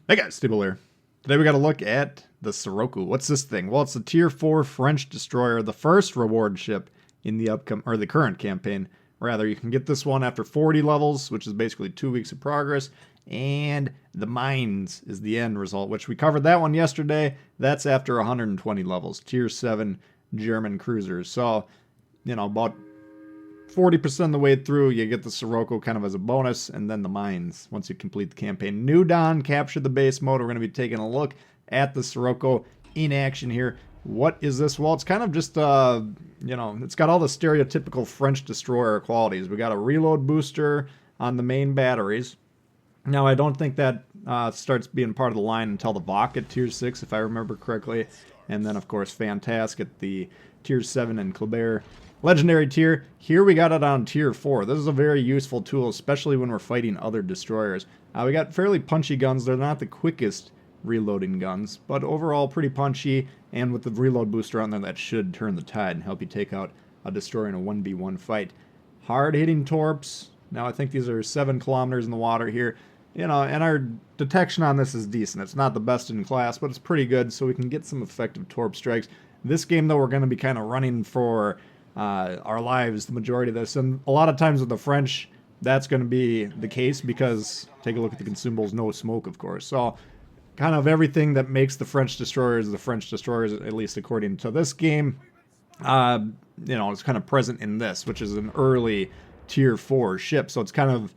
Hey guys, Tbull here. Today we got to look at the Siroco. What's this thing? Well, it's a Tier 4 French Destroyer, the first reward ship in the the current campaign. Rather, you can get this one after 40 levels, which is basically 2 weeks of progress, and the mines is the end result, which we covered that one yesterday. That's after 120 levels, Tier 7 German cruisers. So, about 40% of the way through, you get the Siroco kind of as a bonus, and then the mines once you complete the campaign. New Dawn, capture the base mode. We're going to be taking a look at the Siroco in action here. What is this? Well, it's kind of just, it's got all the stereotypical French destroyer qualities. We got a reload booster on the main batteries. Now, I don't think that starts being part of the line until the Vok at Tier 6, if I remember correctly. And then, of course, Fantasque at the Tier 7 and Kleber Legendary tier. Here we got it on Tier 4. This is a very useful tool, especially when we're fighting other destroyers. We got fairly punchy guns. They're not the quickest reloading guns, but overall pretty punchy, and with the reload booster on there, that should turn the tide and help you take out a destroyer in a 1v1 fight. Hard-hitting torps. Now I think these are 7 kilometers in the water here. And our detection on this is decent. It's not the best in class, but it's pretty good, so we can get some effective torp strikes. This game, though, we're going to be kind of running for our lives the majority of this, and a lot of times with the French that's going to be the case because take a look at the consumables. No smoke, of course, so kind of everything that makes the French destroyers, at least according to this game, it's kind of present in this, which is an early Tier 4 ship, so it's kind of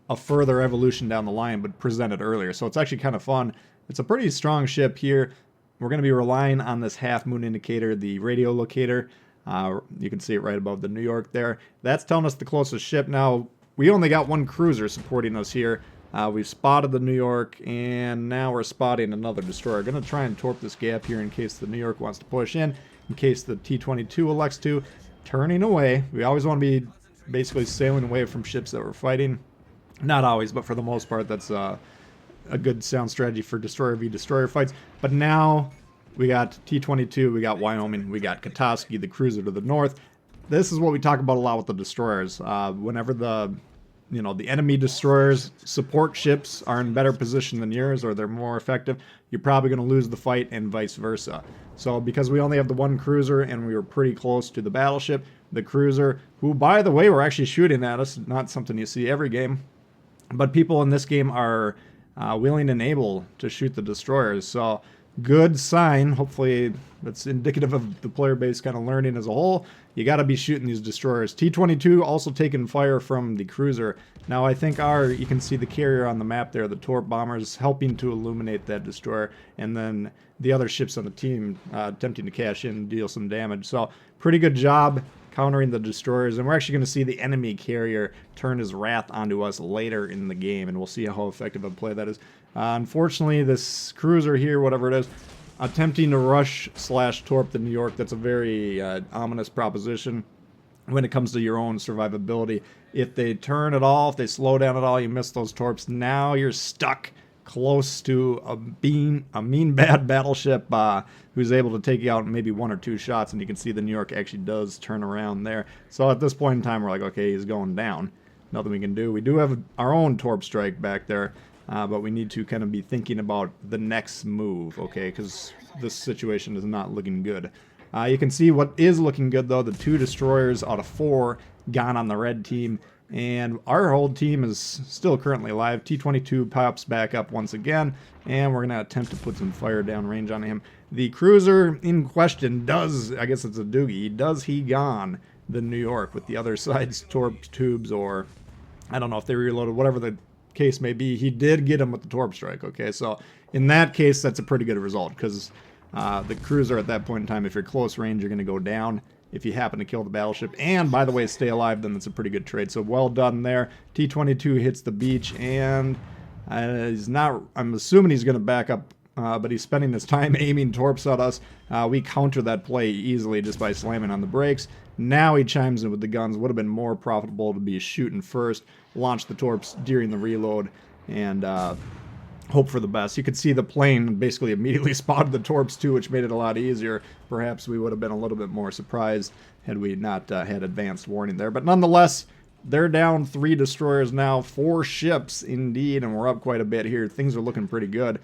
a further evolution down the line but presented earlier, so it's actually kind of fun. It's a pretty strong ship here. We're going to be relying on this half moon indicator, the radio locator. You can see it right above the New York there. That's telling us the closest ship. Now, we only got one cruiser supporting us here. We've spotted the New York, and now we're spotting another destroyer. Going to try and torp this gap here in case the New York wants to push in case the T-22 elects to. Turning away. We always want to be basically sailing away from ships that we're fighting. Not always, but for the most part, that's a good sound strategy for destroyer v destroyer fights. But now we got T-22, we got Wyoming, we got Katoski, the cruiser to the north. This is what we talk about a lot with the destroyers. Whenever the enemy destroyers support ships are in better position than yours, or they're more effective, you're probably going to lose the fight, and vice versa. So because we only have the one cruiser and we were pretty close to the battleship, the cruiser, who by the way were actually shooting at us, not something you see every game, but people in this game are willing and able to shoot the destroyers. So good sign. Hopefully that's indicative of the player base kind of learning as a whole. You got to be shooting these destroyers. T-22 also taking fire from the cruiser. Now I think you can see the carrier on the map there, the torp bombers, helping to illuminate that destroyer, and then the other ships on the team attempting to cash in and deal some damage. So pretty good job countering the destroyers, and we're actually going to see the enemy carrier turn his wrath onto us later in the game, and we'll see how effective a play that is. Unfortunately, this cruiser here, whatever it is, attempting to rush/torp the New York, that's a very ominous proposition when it comes to your own survivability. If they turn at all, if they slow down at all, you miss those torps. Now you're stuck close to a mean bad battleship who's able to take you out in maybe 1 or 2 shots, and you can see the New York actually does turn around there. So at this point in time, we're like, okay, he's going down. Nothing we can do. We do have our own torp strike back there, but we need to kind of be thinking about the next move, okay, because this situation is not looking good. You can see what is looking good, though. The 2 destroyers out of 4 gone on the red team, and our whole team is still currently alive. T-22 pops back up once again, and we're going to attempt to put some fire down range on him. The cruiser in question does, I guess it's a doogie, does he gone the New York with the other side's torp tubes, or I don't know if they reloaded, whatever the case may be. He did get him with the torp strike, okay? So in that case, that's a pretty good result, because the cruiser at that point in time, if you're close range, you're going to go down. If you happen to kill the battleship, and by the way, stay alive, then that's a pretty good trade. So well done there. T-22 hits the beach, and he's not, I'm assuming he's going to back up, but he's spending his time aiming torps at us. We counter that play easily just by slamming on the brakes. Now he chimes in with the guns. Would have been more profitable to be shooting first, launch the torps during the reload, and hope for the best. You could see the plane basically immediately spotted the torps too, which made it a lot easier. Perhaps we would have been a little bit more surprised had we not had advanced warning there. But nonetheless, they're down 3 destroyers now, 4 ships indeed, and we're up quite a bit here. Things are looking pretty good.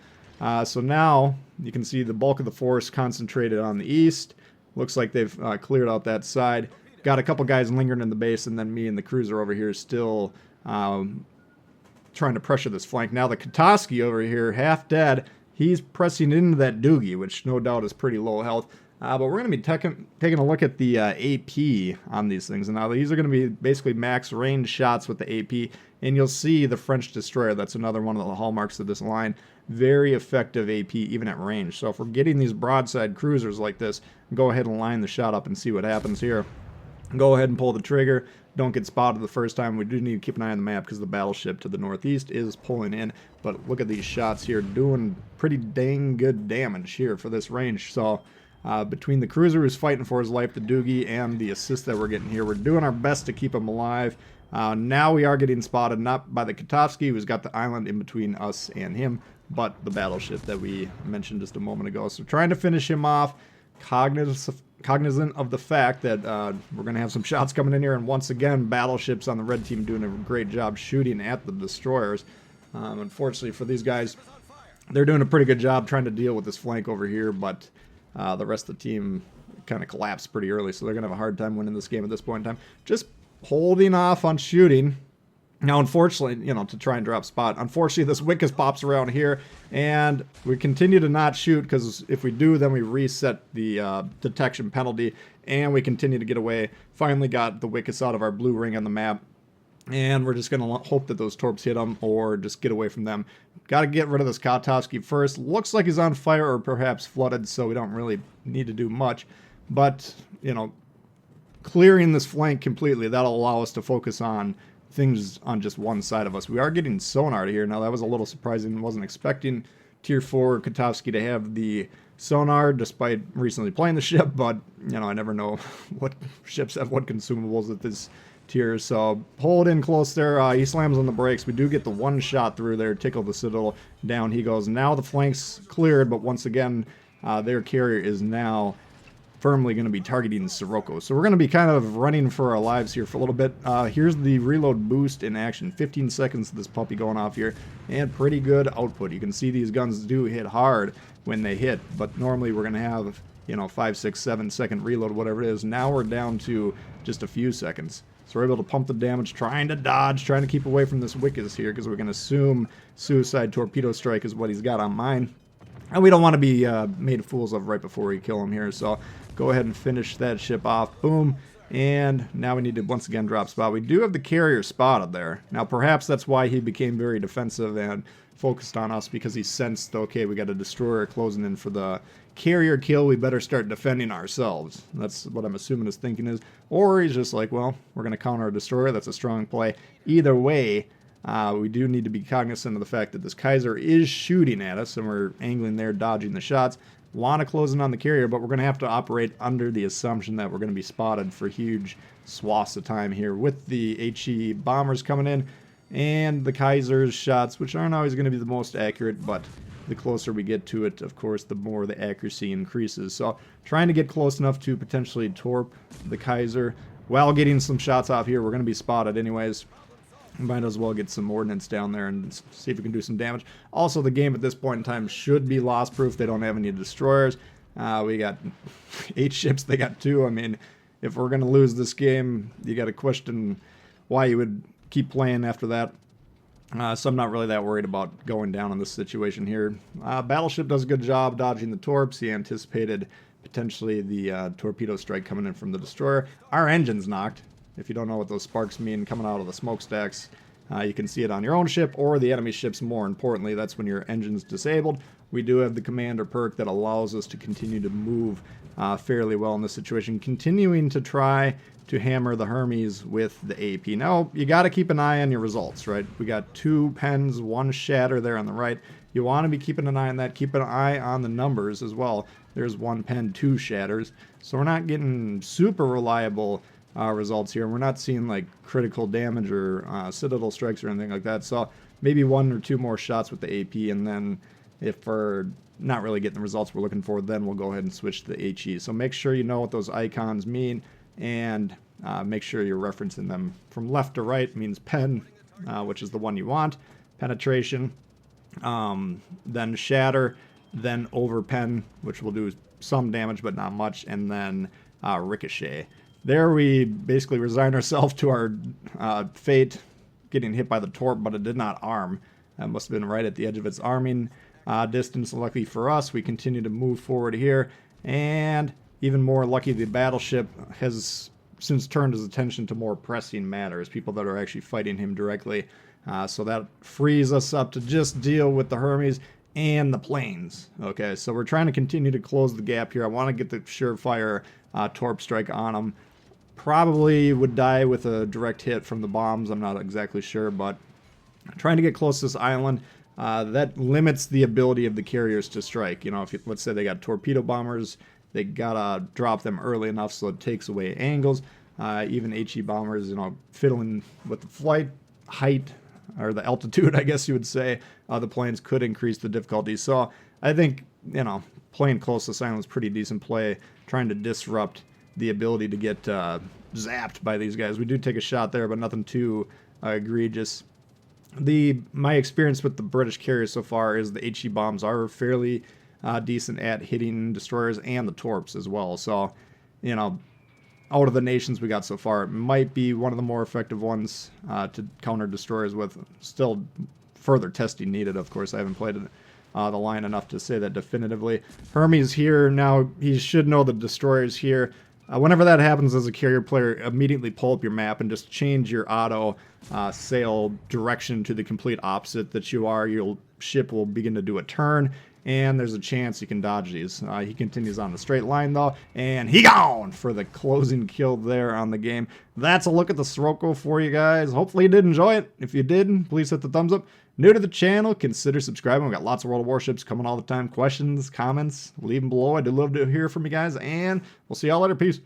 So now you can see the bulk of the force concentrated on the east. Looks like they've cleared out that side. Got a couple guys lingering in the base, and then me and the cruiser over here still trying to pressure this flank. Now the Kotoski over here, half dead. He's pressing into that Doogie, which no doubt is pretty low health. But we're going to be taking a look at the AP on these things. And now these are going to be basically max range shots with the AP. And you'll see the French Destroyer. That's another one of the hallmarks of this line. Very effective AP even at range. So if we're getting these broadside cruisers like this, go ahead and line the shot up and see what happens here. Go ahead and pull the trigger. Don't get spotted the first time. We do need to keep an eye on the map because the battleship to the northeast is pulling in. But look at these shots here, doing pretty dang good damage here for this range. So between the cruiser who's fighting for his life, the Doogie, and the assist that we're getting here, we're doing our best to keep him alive. Now we are getting spotted, not by the Kotovsky, who's got the island in between us and him, but the battleship that we mentioned just a moment ago. So trying to finish him off, cognizant of the fact that we're going to have some shots coming in here, and once again, battleships on the red team doing a great job shooting at the destroyers. Unfortunately for these guys, they're doing a pretty good job trying to deal with this flank over here, but the rest of the team kind of collapsed pretty early, so they're going to have a hard time winning this game at this point in time. Just holding off on shooting. Now, unfortunately, to try and drop spot. Unfortunately, this Wickus pops around here, and we continue to not shoot, because if we do, then we reset the detection penalty, and we continue to get away. Finally got the Wickus out of our blue ring on the map, and we're just going to hope that those torps hit them, or just get away from them. Got to get rid of this Kotovsky first. Looks like he's on fire, or perhaps flooded, so we don't really need to do much. But, clearing this flank completely, that'll allow us to focus on things on just one side of us. We are getting sonar here. Now, that was a little surprising. Wasn't expecting Tier 4 Kotovsky to have the sonar, despite recently playing the ship, but, I never know what ships have what consumables at this tier. So, hold in close there. He slams on the brakes. We do get the one shot through there, tickle the Citadel. Down he goes. Now the flank's cleared, but once again, their carrier is now firmly going to be targeting Siroco. So we're going to be kind of running for our lives here for a little bit. Here's the reload boost in action. 15 seconds of this puppy going off here, and pretty good output. You can see these guns do hit hard when they hit, but normally we're going to have, 5, 6, 7 second reload, whatever it is. Now we're down to just a few seconds. So we're able to pump the damage, trying to dodge, trying to keep away from this Wickus here, because we're going to assume Suicide Torpedo Strike is what he's got on mine. And we don't want to be made fools of right before we kill him here, so go ahead and finish that ship off. Boom. And now we need to once again drop spot. We do have the carrier spotted there. Now perhaps that's why he became very defensive and focused on us, because he sensed, okay, we got a destroyer closing in for the carrier kill. We better start defending ourselves. That's what I'm assuming his thinking is. Or he's just like, well, we're going to counter a destroyer. That's a strong play. Either way, we do need to be cognizant of the fact that this Kaiser is shooting at us, and we're angling there, dodging the shots. Want to close in on the carrier, but we're going to have to operate under the assumption that we're going to be spotted for huge swaths of time here with the HE bombers coming in and the Kaiser's shots, which aren't always going to be the most accurate, but the closer we get to it, of course, the more the accuracy increases. So trying to get close enough to potentially torp the Kaiser while getting some shots off here. We're going to be spotted anyways. Might as well get some ordnance down there and see if we can do some damage. Also, the game at this point in time should be loss-proof. They don't have any destroyers. We got 8 ships. They got 2. I mean, if we're going to lose this game, you got to question why you would keep playing after that. So I'm not really that worried about going down in this situation here. Battleship does a good job dodging the torps. He anticipated potentially the torpedo strike coming in from the destroyer. Our engine's knocked. If you don't know what those sparks mean coming out of the smokestacks, you can see it on your own ship or the enemy ships. More importantly, that's when your engine's disabled. We do have the commander perk that allows us to continue to move fairly well in this situation, continuing to try to hammer the Hermes with the AP. Now, you got to keep an eye on your results, right? We got 2 pens, 1 shatter there on the right. You want to be keeping an eye on that. Keep an eye on the numbers as well. There's 1 pen, 2 shatters. So we're not getting super reliable results here. We're not seeing like critical damage or citadel strikes or anything like that. So maybe 1 or 2 more shots with the AP, and then if we're not really getting the results we're looking for, then we'll go ahead and switch to the HE. So make sure you know what those icons mean, and make sure you're referencing them from left to right. Means pen, which is the one you want. Penetration, then shatter, then overpen, which will do some damage but not much, and then ricochet. There we basically resign ourselves to our fate, getting hit by the torp, but it did not arm. That must have been right at the edge of its arming distance. Luckily for us, we continue to move forward here, and even more lucky, the battleship has since turned his attention to more pressing matters, people that are actually fighting him directly. So that frees us up to just deal with the Hermes and the planes. Okay, so we're trying to continue to close the gap here. I want to get the surefire torp strike on them. Probably would die with a direct hit from the bombs. I'm not exactly sure, but trying to get close to this island. That limits the ability of the carriers to strike. You know, if you, let's say they got torpedo bombers, they gotta drop them early enough so it takes away angles. Even HE bombers, you know, fiddling with the flight height, or the altitude, I guess you would say, the planes could increase the difficulty. So I think, you know, playing close to this island is pretty decent play, trying to disrupt the ability to get zapped by these guys. We do take a shot there, but nothing too egregious. My experience with the British carriers so far is the HE bombs are fairly decent at hitting destroyers and the torps as well. So, you know, out of the nations we got so far, it might be one of the more effective ones to counter destroyers with. Still further testing needed, of course. I haven't played the line enough to say that definitively. Hermes here now, he should know the destroyer's here. Whenever that happens as a carrier player, immediately pull up your map and just change your auto sail direction to the complete opposite that you are. Your ship will begin to do a turn, and there's a chance you can dodge these. He continues on the straight line, though, and he gone for the closing kill there on the game. That's a look at the Siroco for you guys. Hopefully you did enjoy it. If you did, please hit the thumbs up. New to the channel, consider subscribing. We've got lots of World of Warships coming all the time. Questions, comments, leave them below. I do love to hear from you guys, and we'll see y'all later. Peace.